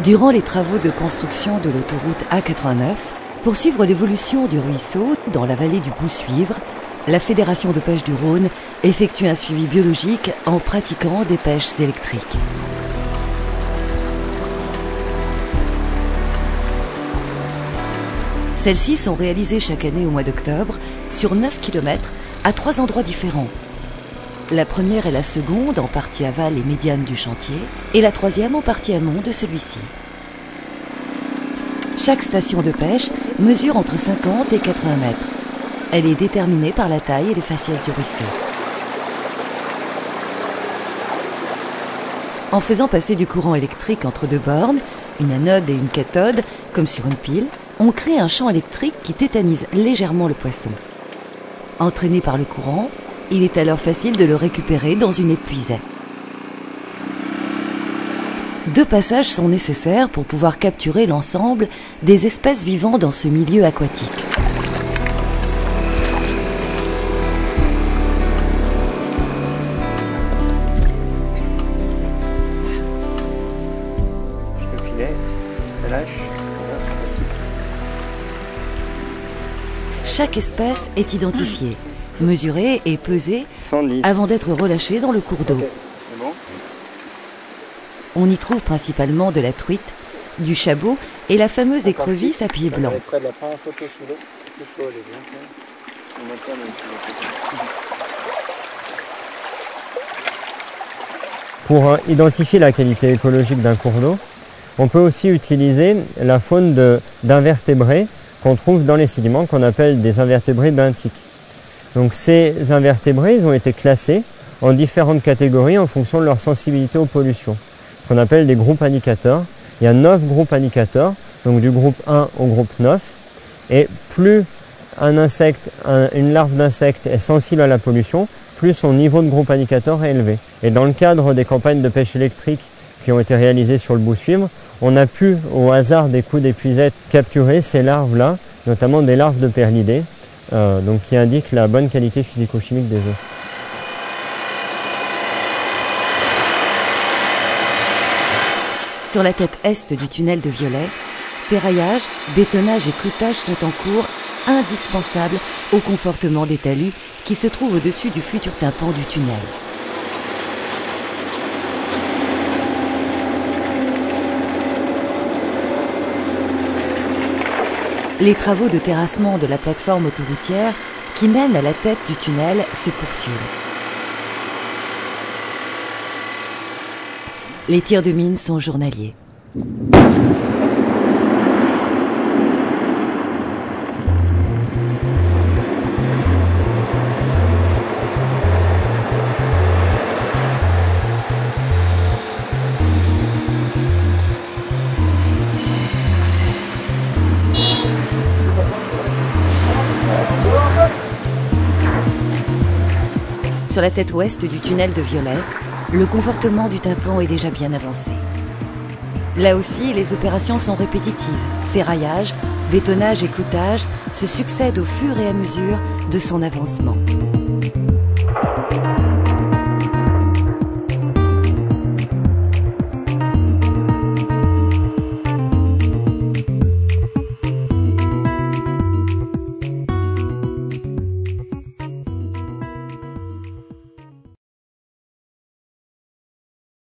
Durant les travaux de construction de l'autoroute A89, pour suivre l'évolution du ruisseau dans la vallée du Boussuivre, la Fédération de pêche du Rhône effectue un suivi biologique en pratiquant des pêches électriques. Celles-ci sont réalisées chaque année au mois d'octobre sur 9 km à 3 endroits différents. La première et la seconde en partie aval et médiane du chantier et la troisième en partie amont de celui-ci. Chaque station de pêche mesure entre 50 et 80 mètres. Elle est déterminée par la taille et les faciès du ruisseau. En faisant passer du courant électrique entre deux bornes, une anode et une cathode, comme sur une pile, on crée un champ électrique qui tétanise légèrement le poisson. Entraîné par le courant, il est alors facile de le récupérer dans une épuisette. 2 passages sont nécessaires pour pouvoir capturer l'ensemble des espèces vivant dans ce milieu aquatique. Le filet, je lâche. Chaque espèce est identifiée, mesurée et pesée 110. avant d'être relâchée dans le cours d'eau. Okay. C'est bon. On y trouve principalement de la truite, du chabot et la fameuse écrevisse à pied blanc. Près de la première photo sous l'eau. Plus l'eau, elle est bien faite. On maintient le Pour identifier la qualité écologique d'un cours d'eau, on peut aussi utiliser la faune d'invertébrés qu'on trouve dans les sédiments, qu'on appelle des invertébrés benthiques. Donc ces invertébrés, ils ont été classés en différentes catégories en fonction de leur sensibilité aux pollutions, qu'on appelle des groupes indicateurs. Il y a 9 groupes indicateurs, donc du groupe 1 au groupe 9, et plus une larve d'insecte est sensible à la pollution, plus son niveau de groupe indicateur est élevé. Et dans le cadre des campagnes de pêche électrique qui ont été réalisées sur le Boussuivre, on a pu, au hasard des coups d'épuisette, capturer ces larves-là, notamment des larves de perlidés, donc qui indiquent la bonne qualité physico-chimique des eaux. Sur la tête est du tunnel de Violet, ferraillage, bétonnage et cloutage sont en cours, indispensables au confortement des talus qui se trouvent au-dessus du futur tympan du tunnel. Les travaux de terrassement de la plateforme autoroutière qui mène à la tête du tunnel se poursuivent. Les tirs de mine sont journaliers. Sur la tête ouest du tunnel de Violet, le confortement du tympan est déjà bien avancé. Là aussi, les opérations sont répétitives. Ferraillage, bétonnage et cloutage se succèdent au fur et à mesure de son avancement.